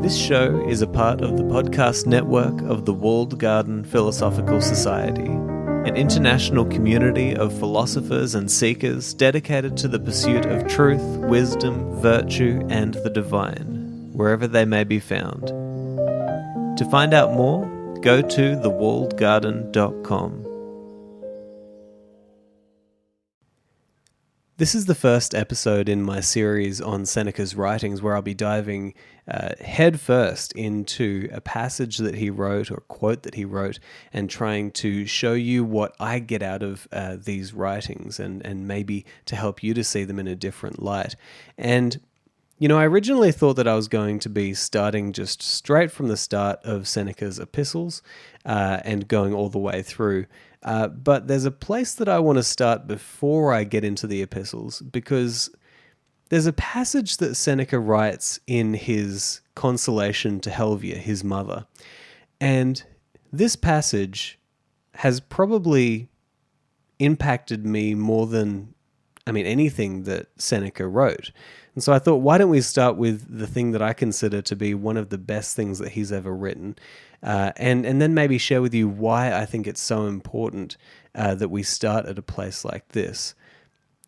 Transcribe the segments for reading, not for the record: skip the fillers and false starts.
This show is a part of the podcast network of the Walled Garden Philosophical Society, an international community of philosophers and seekers dedicated to the pursuit of truth, wisdom, virtue, and the divine, wherever they may be found. To find out more, go to thewalledgarden.com. This is the first episode in my series on Seneca's writings where I'll be diving headfirst into a passage that he wrote or a quote that he wrote and trying to show you what I get out of these writings and maybe to help you to see them in a different light. And I originally thought that I was going to be starting just straight from the start of Seneca's epistles and going all the way through. But there's a place that I want to start before I get into the epistles, because there's a passage that Seneca writes in his consolation to Helvia, his mother. And this passage has probably impacted me more than, anything that Seneca wrote. And so I thought, why don't we start with the thing that I consider to be one of the best things that he's ever written, and then maybe share with you why I think it's so important that we start at a place like this.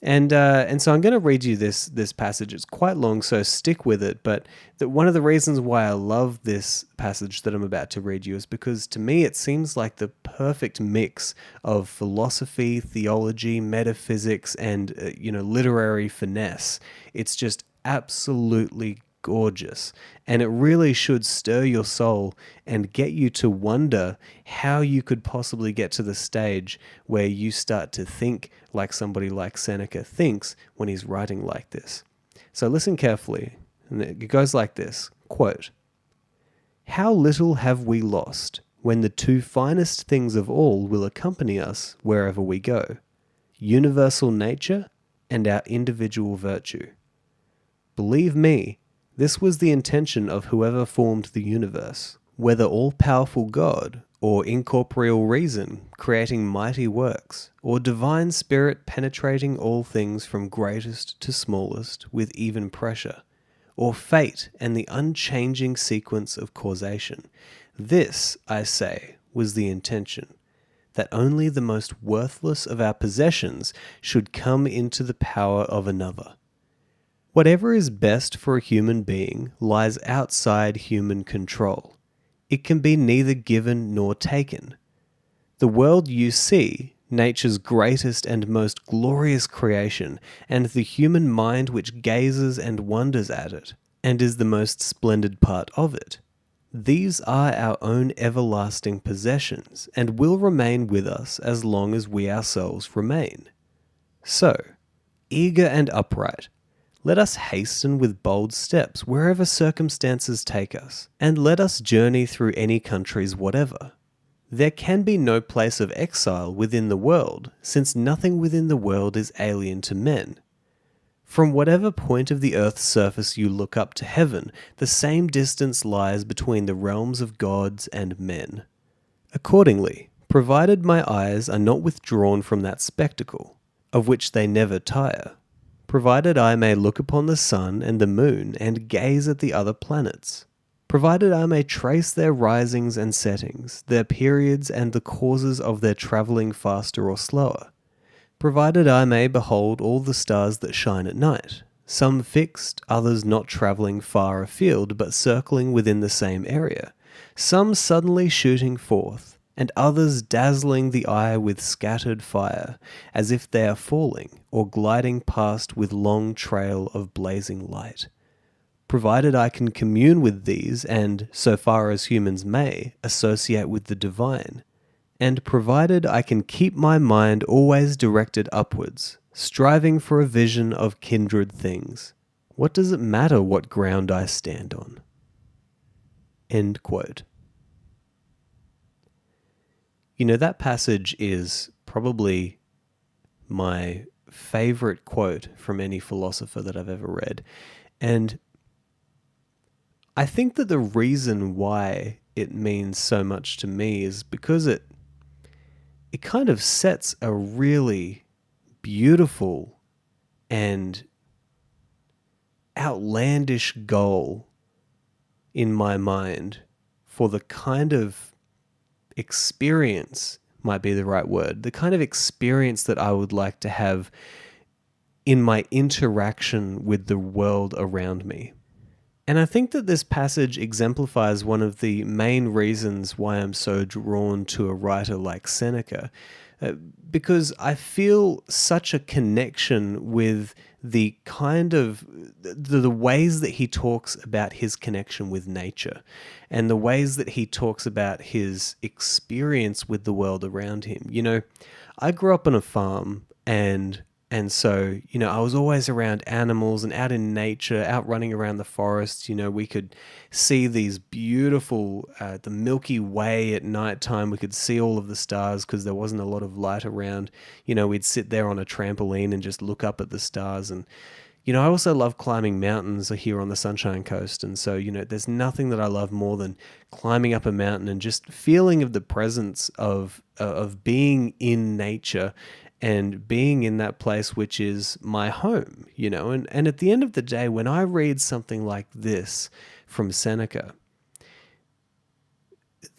And so I'm going to read you this passage. It's quite long, so stick with it. But one of the reasons why I love this passage that I'm about to read you is because to me it seems like the perfect mix of philosophy, theology, metaphysics, and literary finesse. It's just absolutely gorgeous, and it really should stir your soul and get you to wonder how you could possibly get to the stage where you start to think like somebody like Seneca thinks when he's writing like this. So listen carefully, and it goes like this, quote, "How little have we lost when the two finest things of all will accompany us wherever we go, universal nature and our individual virtue. Believe me, this was the intention of whoever formed the universe, whether all-powerful God, or incorporeal reason creating mighty works, or divine spirit penetrating all things from greatest to smallest with even pressure, or fate and the unchanging sequence of causation. This, I say, was the intention, that only the most worthless of our possessions should come into the power of another. Whatever is best for a human being lies outside human control. It can be neither given nor taken. The world you see, nature's greatest and most glorious creation, and the human mind which gazes and wonders at it, and is the most splendid part of it. These are our own everlasting possessions, and will remain with us as long as we ourselves remain. So, eager and upright, let us hasten with bold steps wherever circumstances take us, and let us journey through any countries whatever. There can be no place of exile within the world, since nothing within the world is alien to men. From whatever point of the earth's surface you look up to heaven, the same distance lies between the realms of gods and men. Accordingly, provided my eyes are not withdrawn from that spectacle, of which they never tire, provided I may look upon the sun and the moon and gaze at the other planets, provided I may trace their risings and settings, their periods and the causes of their travelling faster or slower, provided I may behold all the stars that shine at night, some fixed, others not travelling far afield but circling within the same area, some suddenly shooting forth, and others dazzling the eye with scattered fire, as if they are falling or gliding past with long trail of blazing light. Provided I can commune with these and, so far as humans may, associate with the divine, and provided I can keep my mind always directed upwards, striving for a vision of kindred things, what does it matter what ground I stand on?" End quote. That passage is probably my favorite quote from any philosopher that I've ever read. And I think that the reason why it means so much to me is because it kind of sets a really beautiful and outlandish goal in my mind for the kind of experience, might be the right word, the kind of experience that I would like to have in my interaction with the world around me. And I think that this passage exemplifies one of the main reasons why I'm so drawn to a writer like Seneca, because I feel such a connection with the kind of the ways that he talks about his connection with nature and the ways that he talks about his experience with the world around him. You know, I grew up on a farm, and so, you know, I was always around animals and out in nature, out running around the forest. You know, we could see these beautiful, the Milky Way at nighttime. We could see all of the stars because there wasn't a lot of light around. You know, we'd sit there on a trampoline and just look up at the stars. And, you know, I also love climbing mountains here on the Sunshine Coast. And so, you know, there's nothing that I love more than climbing up a mountain and just feeling of the presence of being in nature and being in that place which is my home, you know. And at the end of the day, when I read something like this from Seneca,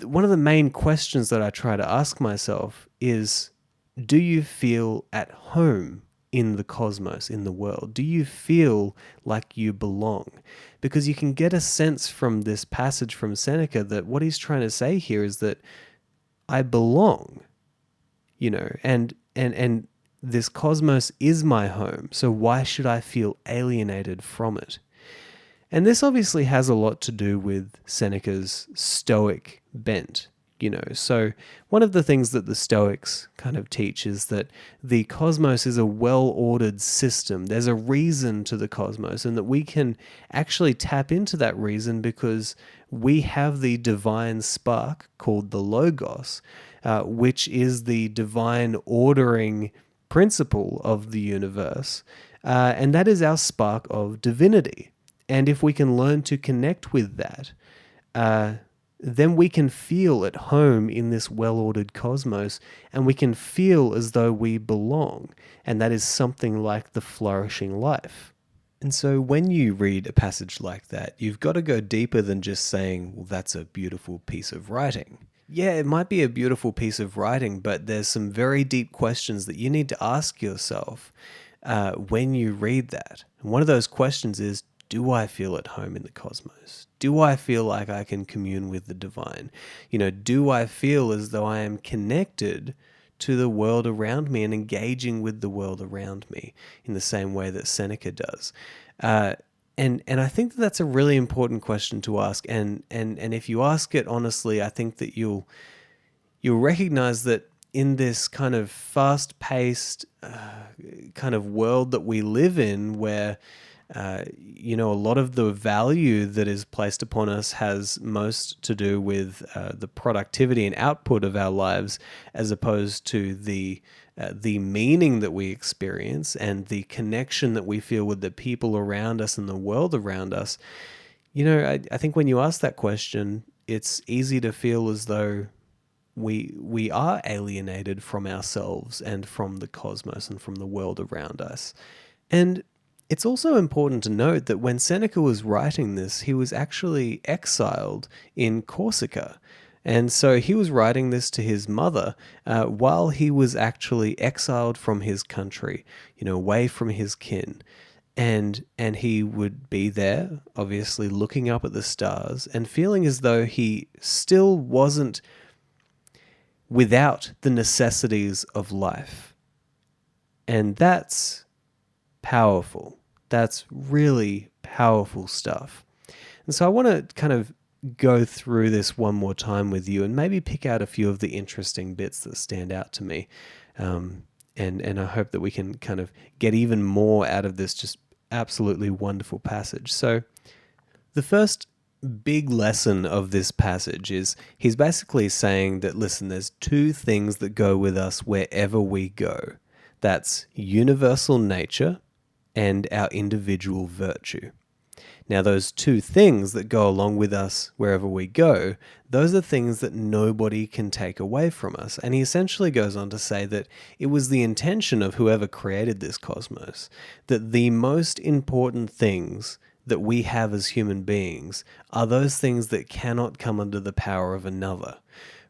one of the main questions that I try to ask myself is, do you feel at home in the cosmos, in the world? Do you feel like you belong? Because you can get a sense from this passage from Seneca that what he's trying to say here is that I belong, you know, and this cosmos is my home, so why should I feel alienated from it? And this obviously has a lot to do with Seneca's Stoic bent, you know. So one of the things that the Stoics kind of teach is that the cosmos is a well-ordered system. There's a reason to the cosmos, and that we can actually tap into that reason because we have the divine spark called the Logos, which is the divine ordering principle of the universe, and that is our spark of divinity. And if we can learn to connect with that, then we can feel at home in this well-ordered cosmos, and we can feel as though we belong, and that is something like the flourishing life. And so when you read a passage like that, you've got to go deeper than just saying, well, that's a beautiful piece of writing. Yeah, it might be a beautiful piece of writing, but there's some very deep questions that you need to ask yourself when you read that. And one of those questions is, do I feel at home in the cosmos? Do I feel like I can commune with the divine? You know, do I feel as though I am connected to the world around me and engaging with the world around me in the same way that Seneca does? And I think that that's a really important question to ask. And if you ask it honestly, I think that you'll recognize that in this kind of fast-paced kind of world that we live in, where you know, a lot of the value that is placed upon us has most to do with the productivity and output of our lives, as opposed to the meaning that we experience and the connection that we feel with the people around us and the world around us. You know, I think when you ask that question, it's easy to feel as though we are alienated from ourselves and from the cosmos and from the world around us. And it's also important to note that when Seneca was writing this, he was actually exiled in Corsica. And so he was writing this to his mother while he was actually exiled from his country, you know, away from his kin. And he would be there, obviously looking up at the stars and feeling as though he still wasn't without the necessities of life. And that's powerful. That's really powerful stuff. And so I want to kind of go through this one more time with you and maybe pick out a few of the interesting bits that stand out to me. And I hope that we can kind of get even more out of this just absolutely wonderful passage. So the first big lesson of this passage is he's basically saying that, listen, there's two things that go with us wherever we go. That's universal nature and our individual virtue. Now, those two things that go along with us wherever we go, those are things that nobody can take away from us. And he essentially goes on to say that it was the intention of whoever created this cosmos that the most important things that we have as human beings are those things that cannot come under the power of another,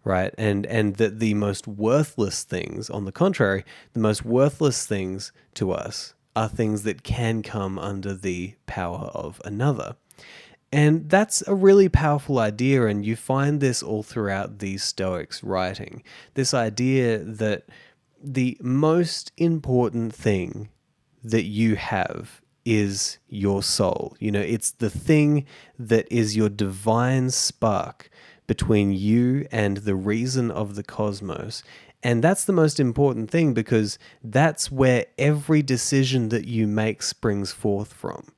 right? And that the most worthless things, on the contrary, the most worthless things to us are things that can come under the power of another. And that's a really powerful idea, and you find this all throughout the Stoics' writing. This idea that the most important thing that you have is your soul. You know, it's the thing that is your divine spark between you and the reason of the cosmos. And that's the most important thing, because that's where every decision that you make springs forth from.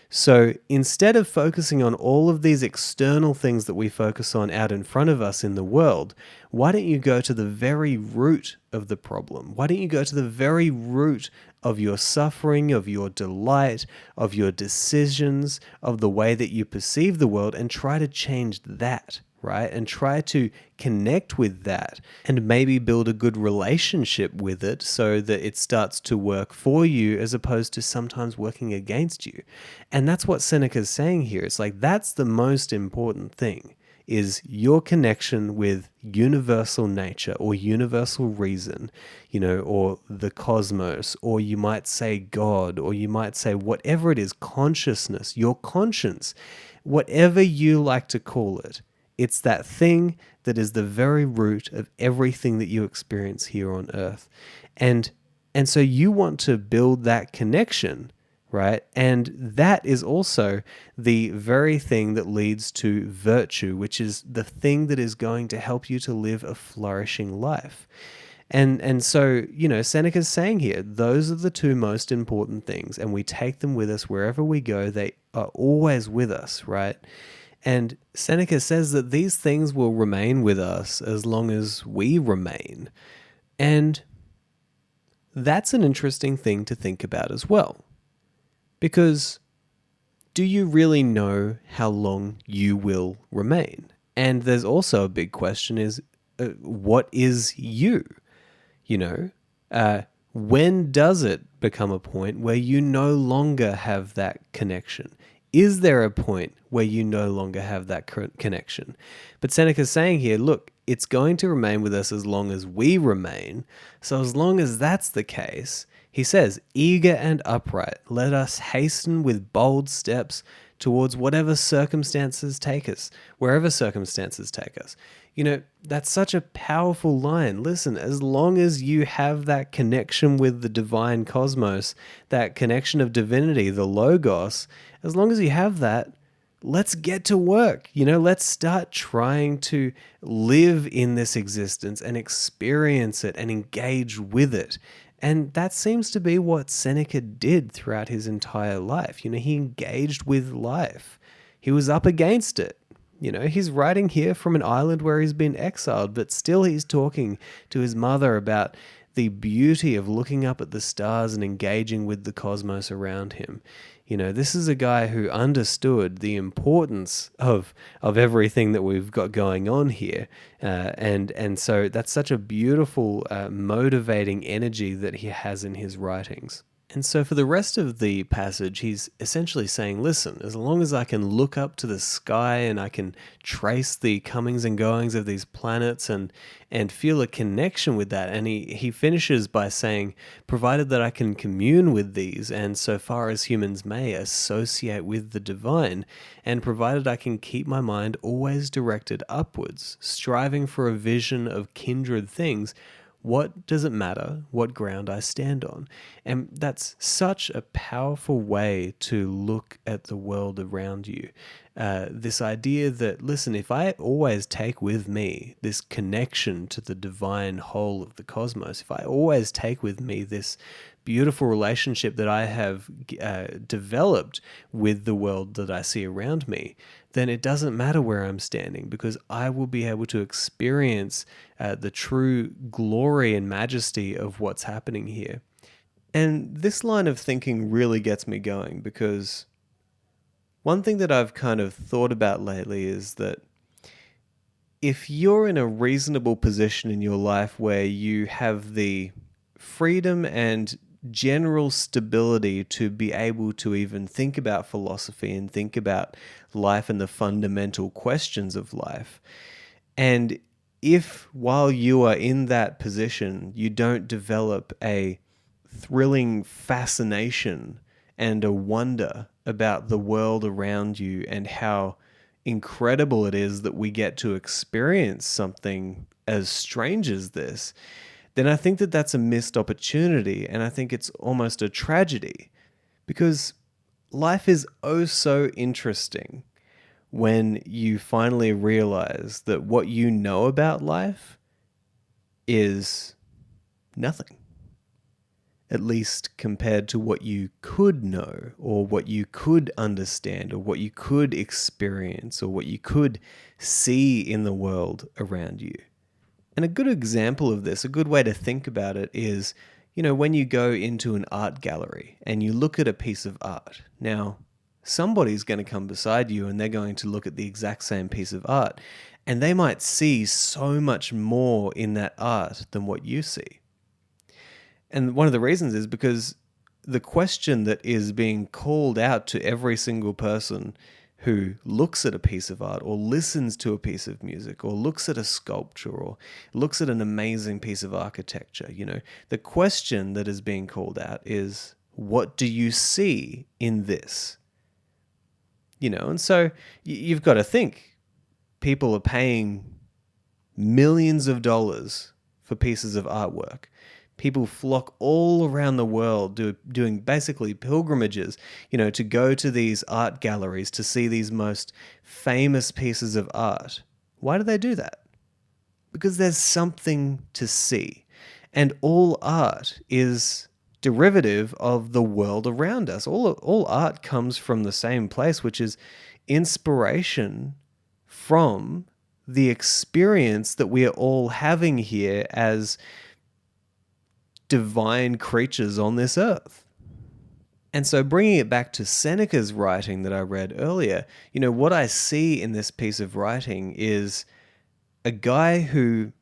So instead of focusing on all of these external things that we focus on out in front of us in the world, why don't you go to the very root of the problem? Why don't you go to the very root of your suffering, of your delight, of your decisions, of the way that you perceive the world, and try to change that? Right? And try to connect with that and maybe build a good relationship with it so that it starts to work for you as opposed to sometimes working against you. And that's what Seneca's saying here. It's like, that's the most important thing, is your connection with universal nature or universal reason, you know, or the cosmos, or you might say God, or you might say whatever it is, consciousness, your conscience, whatever you like to call it. It's that thing that is the very root of everything that you experience here on earth. And so you want to build that connection, right? And that is also the very thing that leads to virtue, which is the thing that is going to help you to live a flourishing life. And so, you know, Seneca's saying here, those are the two most important things, and we take them with us wherever we go. They are always with us, right? And Seneca says that these things will remain with us as long as we remain. And that's an interesting thing to think about as well. Because do you really know how long you will remain? And there's also a big question is, what is you? You know, when does it become a point where you no longer have that connection? Is there a point where you no longer have that connection? But Seneca's saying here, look, it's going to remain with us as long as we remain. So as long as that's the case, he says, eager and upright, let us hasten with bold steps towards whatever circumstances take us, wherever circumstances take us. You know, that's such a powerful line. Listen, as long as you have that connection with the divine cosmos, that connection of divinity, the logos, as long as you have that, let's get to work. You know, let's start trying to live in this existence and experience it and engage with it. And that seems to be what Seneca did throughout his entire life. You know, he engaged with life. He was up against it. You know, he's writing here from an island where he's been exiled, but still he's talking to his mother about the beauty of looking up at the stars and engaging with the cosmos around him. You know, this is a guy who understood the importance of everything that we've got going on here. And so that's such a beautiful, motivating energy that he has in his writings. And so for the rest of the passage, he's essentially saying, listen, as long as I can look up to the sky and I can trace the comings and goings of these planets and feel a connection with that. And he finishes by saying, provided that I can commune with these and so far as humans may associate with the divine, and provided I can keep my mind always directed upwards, striving for a vision of kindred things, what does it matter what ground I stand on? And that's such a powerful way to look at the world around you. This idea that, listen, if I always take with me this connection to the divine whole of the cosmos, if I always take with me this beautiful relationship that I have developed with the world that I see around me, then it doesn't matter where I'm standing, because I will be able to experience the true glory and majesty of what's happening here. And this line of thinking really gets me going, because one thing that I've kind of thought about lately is that if you're in a reasonable position in your life where you have the freedom and general stability to be able to even think about philosophy and think about life and the fundamental questions of life. And if while you are in that position, you don't develop a thrilling fascination and a wonder about the world around you and how incredible it is that we get to experience something as strange as this, then I think that that's a missed opportunity, and I think it's almost a tragedy, because life is oh so interesting when you finally realize that what you know about life is nothing, at least compared to what you could know, or what you could understand, or what you could experience, or what you could see in the world around you. And a good example of this, a good way to think about it is, when you go into an art gallery and you look at a piece of art. Now, somebody's going to come beside you and they're going to look at the exact same piece of art, and they might see so much more in that art than what you see. And one of the reasons is because the question that is being called out to every single person who looks at a piece of art, or listens to a piece of music, or looks at a sculpture, or looks at an amazing piece of architecture, the question that is being called out is, what do you see in this? And so you've got to think, people are paying millions of dollars for pieces of artwork. People flock all around the world doing basically pilgrimages, to go to these art galleries to see these most famous pieces of art. Why do they do that? Because there's something to see. And all art is derivative of the world around us. All art comes from the same place, which is inspiration from the experience that we are all having here as divine creatures on this earth. And so bringing it back to Seneca's writing that I read earlier, what I see in this piece of writing is a guy who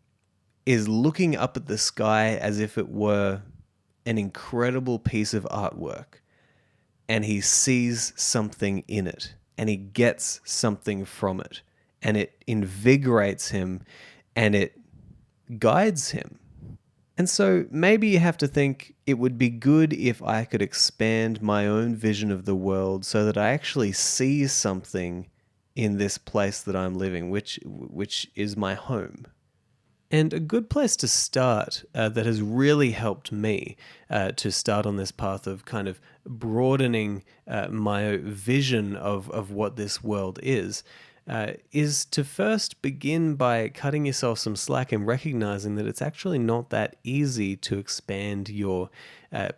is looking up at the sky as if it were an incredible piece of artwork, and he sees something in it, and he gets something from it, and it invigorates him, and it guides him. And so maybe you have to think, it would be good if I could expand my own vision of the world so that I actually see something in this place that I'm living, which is my home. And a good place to start that has really helped me to start on this path of kind of broadening my vision of what this world is to first begin by cutting yourself some slack and recognizing that it's actually not that easy to expand your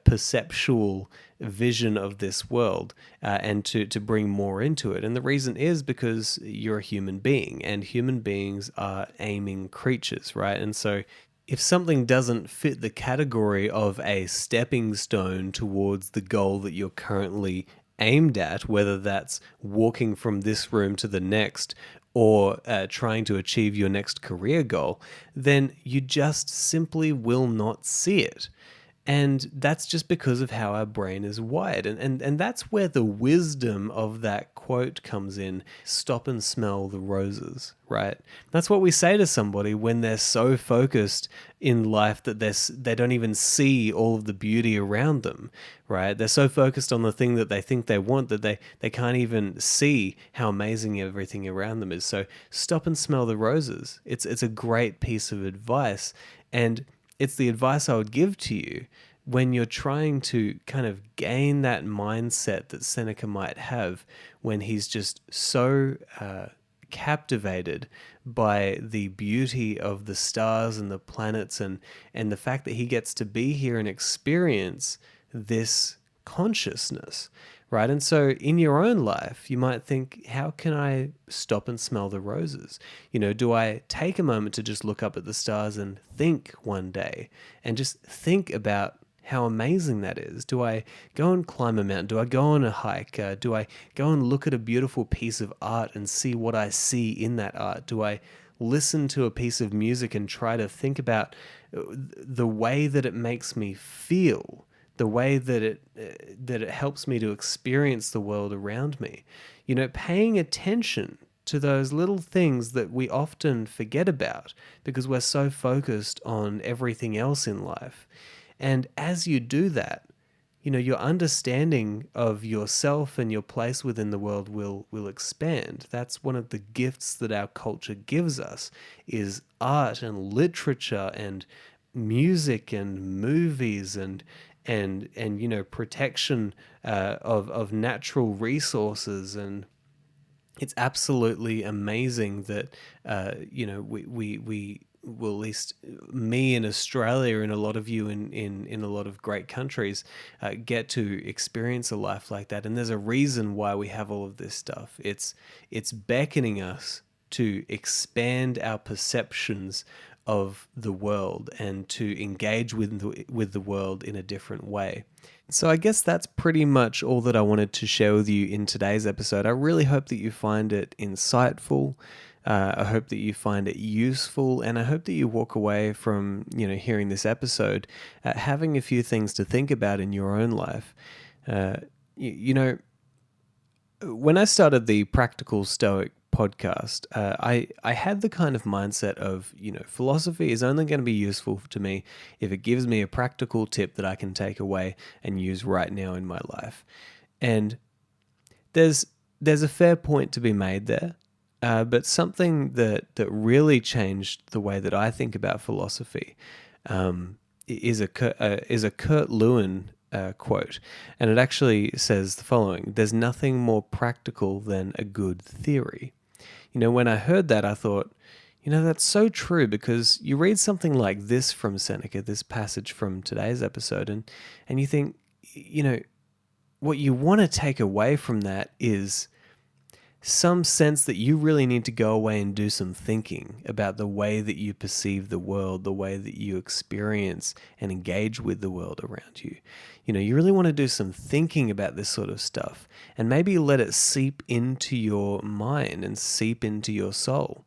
perceptual vision of this world and to bring more into it. And the reason is because you're a human being, and human beings are aiming creatures, right? And so if something doesn't fit the category of a stepping stone towards the goal that you're currently aimed at, whether that's walking from this room to the next or trying to achieve your next career goal, then you just simply will not see it. And that's just because of how our brain is wired. And that's where the wisdom of that quote comes in: stop and smell the roses, right? That's what we say to somebody when they're so focused in life that they don't even see all of the beauty around them, right? They're so focused on the thing that they think they want that they can't even see how amazing everything around them is. So stop and smell the roses. It's a great piece of advice. And it's the advice I would give to you when you're trying to kind of gain that mindset that Seneca might have when he's just so captivated by the beauty of the stars and the planets and the fact that he gets to be here and experience this consciousness, right? And so in your own life, you might think, how can I stop and smell the roses? Do I take a moment to just look up at the stars and think one day and just think about how amazing that is? Do I go and climb a mountain? Do I go on a hike? Do I go and look at a beautiful piece of art and see what I see in that art? Do I listen to a piece of music and try to think about the way that it makes me feel? the way that it helps me to experience the world around me. Paying attention to those little things that we often forget about because we're so focused on everything else in life. And as you do that, your understanding of yourself and your place within the world will expand. That's one of the gifts that our culture gives us, is art and literature and music and movies and protection of natural resources. And it's absolutely amazing that we well, at least me in Australia and a lot of you in a lot of great countries get to experience a life like that. And there's a reason why we have all of this stuff. It's beckoning us to expand our perceptions of the world and to engage with the world in a different way. So I guess that's pretty much all that I wanted to share with you in today's episode. I really hope that you find it insightful. I hope that you find it useful, and I hope that you walk away from hearing this episode having a few things to think about in your own life. When I started the Practical Stoic podcast, I had the kind of mindset of, philosophy is only going to be useful to me if it gives me a practical tip that I can take away and use right now in my life. And there's a fair point to be made there. But something that really changed the way that I think about philosophy is a Kurt Lewin quote, and it actually says the following: "There's nothing more practical than a good theory." When I heard that, I thought, that's so true, because you read something like this from Seneca, this passage from today's episode, and you think, what you want to take away from that is some sense that you really need to go away and do some thinking about the way that you perceive the world, the way that you experience and engage with the world around you. You really want to do some thinking about this sort of stuff and maybe let it seep into your mind and seep into your soul.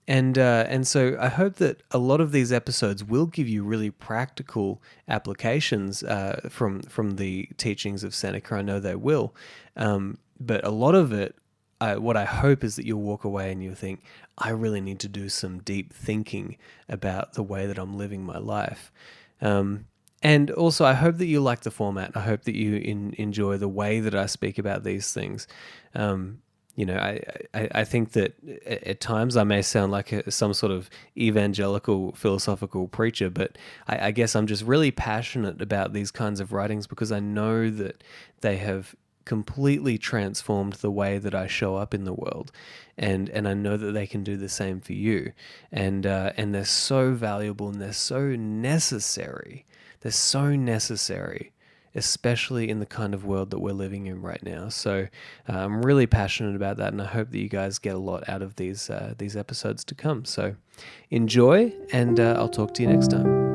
And so I hope that a lot of these episodes will give you really practical applications from the teachings of Seneca. I know they will. But a lot of it, what I hope is that you'll walk away and you'll think, I really need to do some deep thinking about the way that I'm living my life. And also, I hope that you like the format. I hope that you enjoy the way that I speak about these things. I think that at times I may sound like some sort of evangelical philosophical preacher, but I guess I'm just really passionate about these kinds of writings because I know that they have completely transformed the way that I show up in the world, and I know that they can do the same for you, and they're so valuable and they're so necessary. They're so necessary, especially in the kind of world that we're living in right now. So I'm really passionate about that, and I hope that you guys get a lot out of these episodes to come. So enjoy, and I'll talk to you next time.